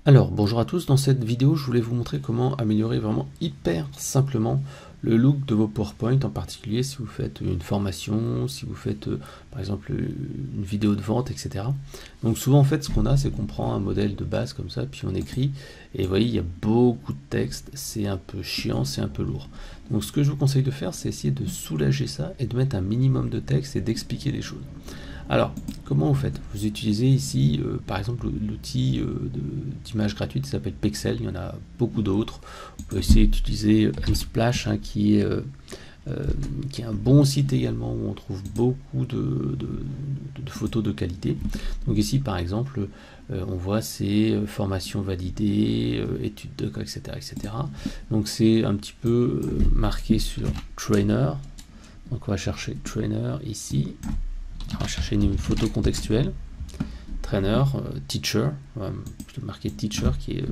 Alors, bonjour à tous, dans cette vidéo, je voulais vous montrer comment améliorer vraiment hyper simplement le look de vos PowerPoint, en particulier si vous faites une formation, si vous faites par exemple une vidéo de vente, etc. Donc souvent en fait ce qu'on a, c'est qu'on prend un modèle de base comme ça, puis on écrit, et vous voyez, il y a beaucoup de texte, c'est un peu chiant, c'est un peu lourd. Donc ce que je vous conseille de faire, c'est essayer de soulager ça et de mettre un minimum de texte et d'expliquer des choses. Alors, comment vous faites? Vous utilisez ici, par exemple, l'outil d'image gratuite qui s'appelle Pexel. Il y en a beaucoup d'autres. Vous pouvez essayer d'utiliser Unsplash, hein, qui est un bon site également où on trouve beaucoup de photos de qualité. Donc ici, par exemple, on voit ces formations validées, études de cas, etc., etc. Donc c'est un petit peu marqué sur Trainer. Donc on va chercher Trainer ici. On va chercher une photo contextuelle. Trainer, teacher, on va marquer teacher qui est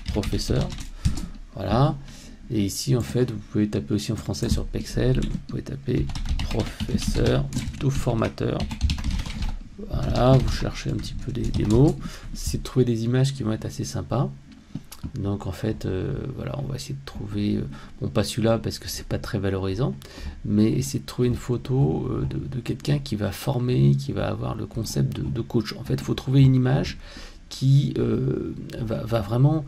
professeur. Voilà. Et ici, en fait, vous pouvez taper aussi en français sur Pexel. Vous pouvez taper professeur, plutôt formateur. Voilà, vous cherchez un petit peu des mots. Essayez de trouver des images qui vont être assez sympas. Donc en fait, voilà, on va essayer de trouver, bon pas celui-là parce que c'est pas très valorisant, mais essayer de trouver une photo de quelqu'un qui va former, qui va avoir le concept de coach. En fait, il faut trouver une image qui va vraiment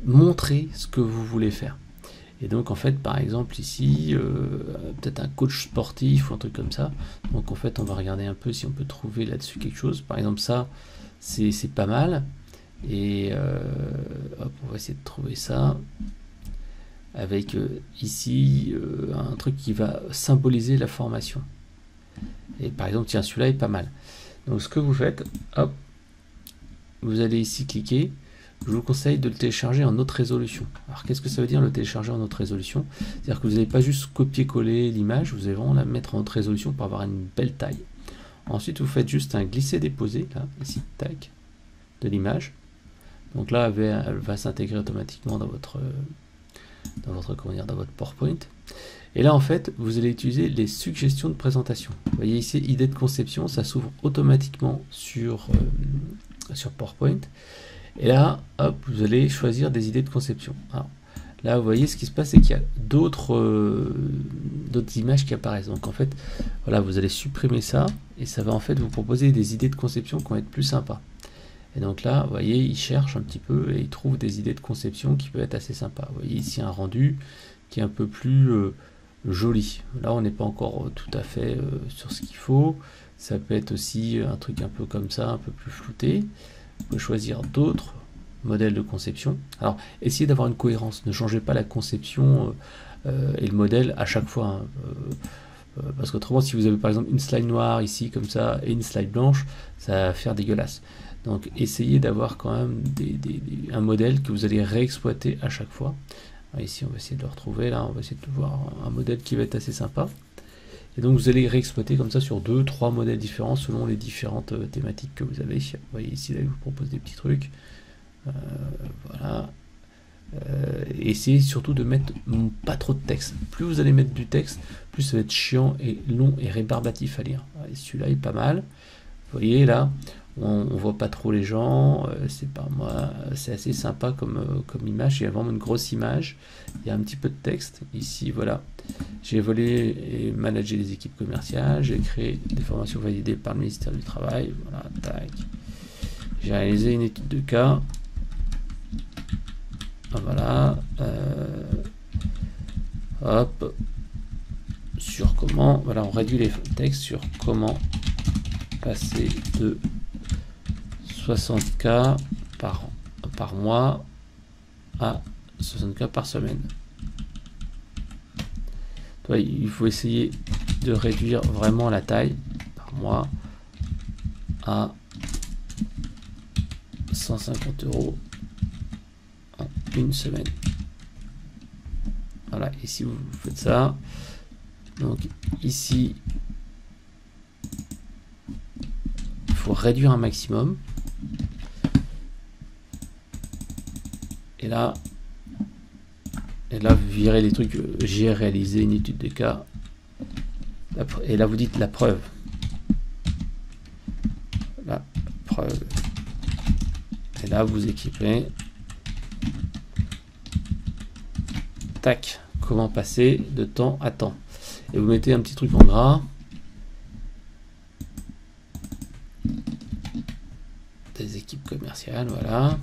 montrer ce que vous voulez faire. Et donc en fait, par exemple ici, peut-être un coach sportif ou un truc comme ça. Donc en fait, on va regarder un peu si on peut trouver là-dessus quelque chose. Par exemple ça, c'est pas mal. Et hop, on va essayer de trouver ça avec ici un truc qui va symboliser la formation. Et par exemple, tiens, celui-là est pas mal. Donc ce que vous faites, hop, vous allez ici cliquer. Je vous conseille de le télécharger en haute résolution. Alors qu'est-ce que ça veut dire le télécharger en haute résolution? C'est-à-dire que vous n'allez pas juste copier-coller l'image, vous allez vraiment la mettre en haute résolution pour avoir une belle taille. Ensuite, vous faites juste un glisser-déposer, là, ici, tac, de l'image. Donc là, elle va s'intégrer automatiquement dans votre PowerPoint. Et là, en fait, vous allez utiliser les suggestions de présentation. Vous voyez ici, idée de conception, ça s'ouvre automatiquement sur PowerPoint. Et là, hop, vous allez choisir des idées de conception. Alors, là, vous voyez, ce qui se passe, c'est qu'il y a d'autres images qui apparaissent. Donc, en fait, voilà, vous allez supprimer ça, et ça va en fait vous proposer des idées de conception qui vont être plus sympas. Et donc là, vous voyez, il cherche un petit peu et il trouve des idées de conception qui peuvent être assez sympas. Vous voyez ici un rendu qui est un peu plus joli. Là, on n'est pas encore tout à fait sur ce qu'il faut. Ça peut être aussi un truc un peu comme ça, un peu plus flouté. Vous pouvez choisir d'autres modèles de conception. Alors, essayez d'avoir une cohérence. Ne changez pas la conception et le modèle à chaque fois. Hein. Parce qu'autrement, si vous avez par exemple une slide noire ici, comme ça, et une slide blanche, ça va faire dégueulasse. Donc essayez d'avoir quand même un modèle que vous allez réexploiter à chaque fois. Alors ici on va essayer de le retrouver, là on va essayer de voir un modèle qui va être assez sympa. Et donc vous allez réexploiter comme ça sur 2-3 modèles différents selon les différentes thématiques que vous avez. Vous voyez ici là, je vous propose des petits trucs. Voilà. Essayez surtout de mettre pas trop de texte. Plus vous allez mettre du texte, plus ça va être chiant et long et rébarbatif à lire. Celui-là est pas mal. Vous voyez là, on voit pas trop les gens, c'est pas moi, c'est assez sympa comme image. Il y a vraiment une grosse image, il y a un petit peu de texte ici. Voilà, j'ai évolué et managé les équipes commerciales, j'ai créé des formations validées par le ministère du Travail. Voilà, tac. J'ai réalisé une étude de cas. Voilà, hop, sur comment, voilà, on réduit les textes sur comment passer de 60K par mois à 60K par semaine. Il faut essayer de réduire vraiment la taille par mois à 150 € en une semaine. Voilà, et si vous faites ça, donc ici, il faut réduire un maximum. Et là, vous virez les trucs. J'ai réalisé une étude de cas. Et là, vous dites la preuve. La preuve. Et là, vous équipez tac, comment passer de temps à temps. Et vous mettez un petit truc en gras. Des équipes commerciales, voilà.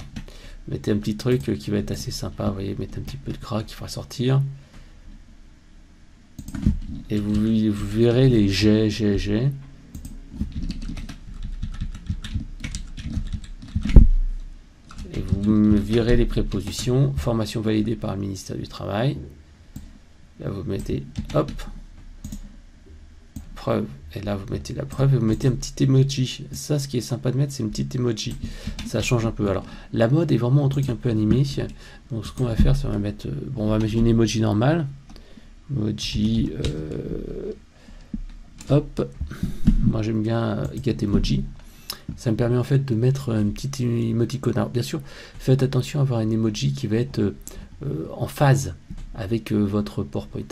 Mettez un petit truc qui va être assez sympa, vous voyez, mettez un petit peu de gras qui fera sortir. Et vous verrez les G. Et vous verrez les prépositions. Formation validée par le ministère du Travail. Là, vous mettez, hop, preuve. Et là, vous mettez la preuve et vous mettez un petit emoji. Ça, ce qui est sympa de mettre, c'est une petite emoji. Ça change un peu. Alors, la mode est vraiment un truc un peu animé. Donc, ce qu'on va faire, c'est on va mettre, bon, on va mettre une emoji normale. Emoji, hop. Moi, j'aime bien get emoji. Ça me permet en fait de mettre une petite émoticône. Alors, bien sûr, faites attention à avoir une emoji qui va être en phase avec votre PowerPoint.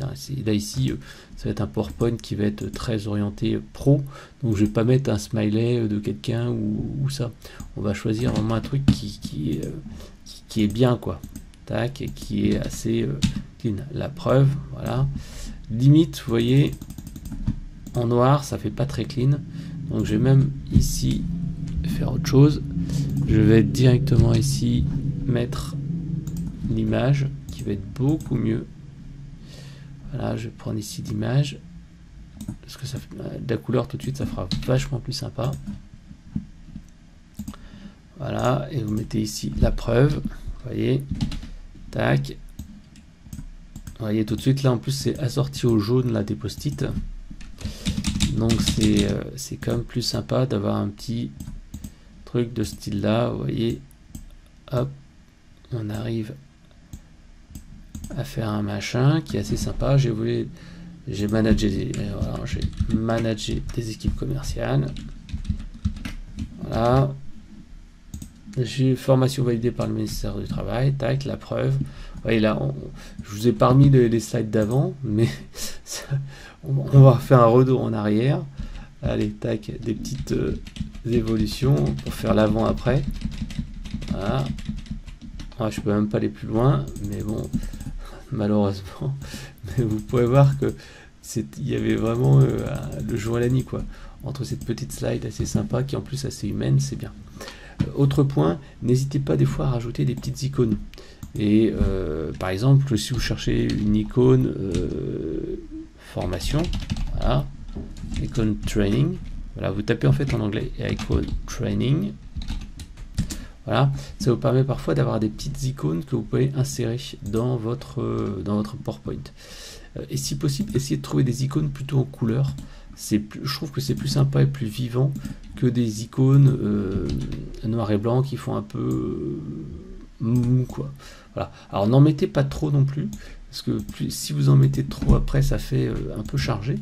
Là ici, ça va être un PowerPoint qui va être très orienté pro, donc je vais pas mettre un smiley de quelqu'un ou ça. On va choisir vraiment un truc qui est bien, quoi. Tac, et qui est assez clean. La preuve, voilà. Limite, vous voyez, en noir, ça fait pas très clean. Donc je vais même ici faire autre chose. Je vais directement ici mettre l'image qui va être beaucoup mieux. Voilà, je vais prendre ici l'image parce que ça fait de la couleur tout de suite, ça fera vachement plus sympa. Voilà, et vous mettez ici la preuve, vous voyez, tac. Vous voyez tout de suite là, en plus c'est assorti au jaune là des post-it, donc c'est quand même plus sympa d'avoir un petit truc de ce style là. Vous voyez, hop, on arrive à faire un machin qui est assez sympa. J'ai managé des équipes commerciales. Voilà. J'ai formation validée par le ministère du Travail. Tac, la preuve. Vous voyez là, je vous ai pas remis les slides d'avant, mais ça, on va faire un retour en arrière. Allez, tac, des petites évolutions pour faire l'avant-après. Voilà. Ouais, je peux même pas aller plus loin, mais bon, malheureusement. Mais vous pouvez voir que il y avait vraiment le jour et la nuit, quoi. Entre cette petite slide assez sympa, qui en plus assez humaine, c'est bien. Autre point, n'hésitez pas des fois à rajouter des petites icônes. Et par exemple, si vous cherchez une icône formation, voilà, icône training, voilà, vous tapez en fait en anglais icône training. Voilà, ça vous permet parfois d'avoir des petites icônes que vous pouvez insérer dans votre PowerPoint. Et si possible, essayez de trouver des icônes plutôt en couleur. Je trouve que c'est plus sympa et plus vivant que des icônes noir et blanc qui font un peu mou, quoi. Voilà. Alors n'en mettez pas trop non plus, parce que si vous en mettez trop après, ça fait un peu chargé.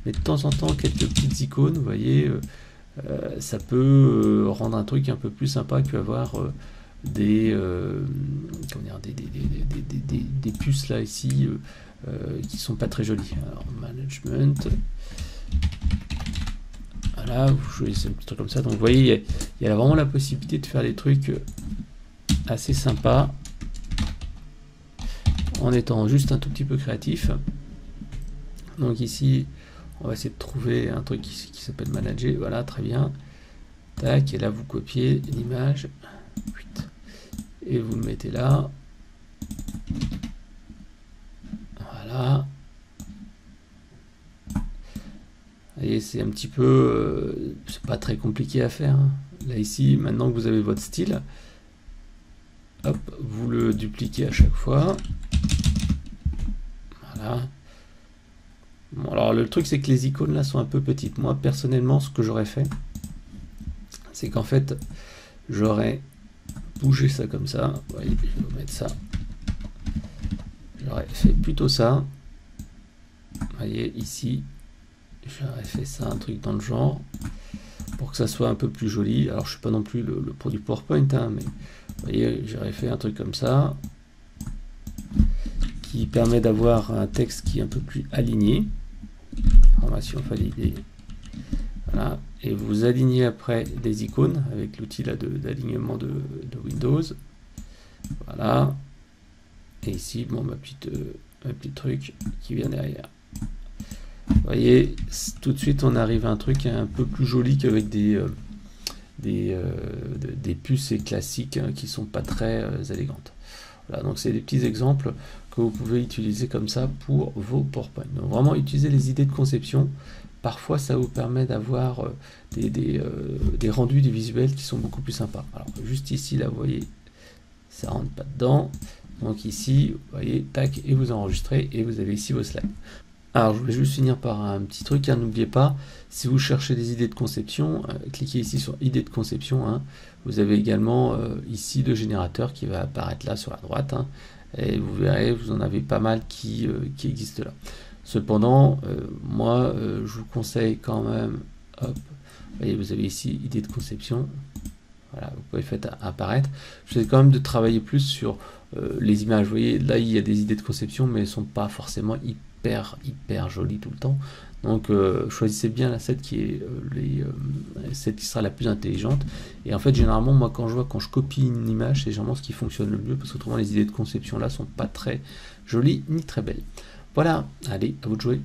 Mais de temps en temps, quelques petites icônes, vous voyez. Ça peut rendre un truc un peu plus sympa qu'avoir des puces là ici qui sont pas très jolies. Alors management, voilà, vous choisissez un petit truc comme ça. Donc vous voyez, il y a vraiment la possibilité de faire des trucs assez sympas en étant juste un tout petit peu créatif. Donc ici, on va essayer de trouver un truc qui s'appelle manager. Voilà, très bien. Tac, et là vous copiez l'image et vous le mettez là. Voilà. Et c'est un petit peu, c'est pas très compliqué à faire. Là ici, maintenant que vous avez votre style, hop, vous le dupliquez à chaque fois. Voilà. Bon, alors le truc c'est que les icônes là sont un peu petites. Moi personnellement, ce que j'aurais fait, c'est qu'en fait j'aurais bougé ça comme ça. Vous voyez, je vais vous mettre ça. J'aurais fait plutôt ça. Vous voyez ici, j'aurais fait ça, un truc dans le genre, pour que ça soit un peu plus joli. Alors je suis pas non plus le pro du PowerPoint, hein, mais vous voyez, j'aurais fait un truc comme ça, qui permet d'avoir un texte qui est un peu plus aligné. Formation validée. Voilà. Et vous alignez après des icônes avec l'outil là d'alignement de Windows. Voilà. Et ici, bon, ma petite un petit truc qui vient derrière. Vous voyez, tout de suite on arrive à un truc un peu plus joli qu'avec des puces classiques hein, qui sont pas très élégantes. Voilà, donc c'est des petits exemples que vous pouvez utiliser comme ça pour vos PowerPoint. Donc vraiment utiliser les idées de conception. Parfois ça vous permet d'avoir des rendus, des visuels qui sont beaucoup plus sympas. Alors juste ici là vous voyez ça rentre pas dedans. Donc ici vous voyez tac et vous enregistrez et vous avez ici vos slides. Alors je voulais juste finir par un petit truc, hein, n'oubliez pas, si vous cherchez des idées de conception, cliquez ici sur idées de conception, hein. Vous avez également ici le générateur qui va apparaître là sur la droite, hein, et vous verrez, vous en avez pas mal qui existent là. Cependant, moi je vous conseille quand même, hop, vous voyez, vous avez ici idées de conception, voilà, vous pouvez faire apparaître. Je vais quand même de travailler plus sur les images, vous voyez, là il y a des idées de conception, mais elles ne sont pas forcément hyper jolie tout le temps. Donc choisissez bien celle qui est celle qui sera la plus intelligente. Et en fait généralement moi quand je copie une image, c'est généralement ce qui fonctionne le mieux, parce que autrement les idées de conception là sont pas très jolies ni très belles. Voilà, allez, à vous de jouer.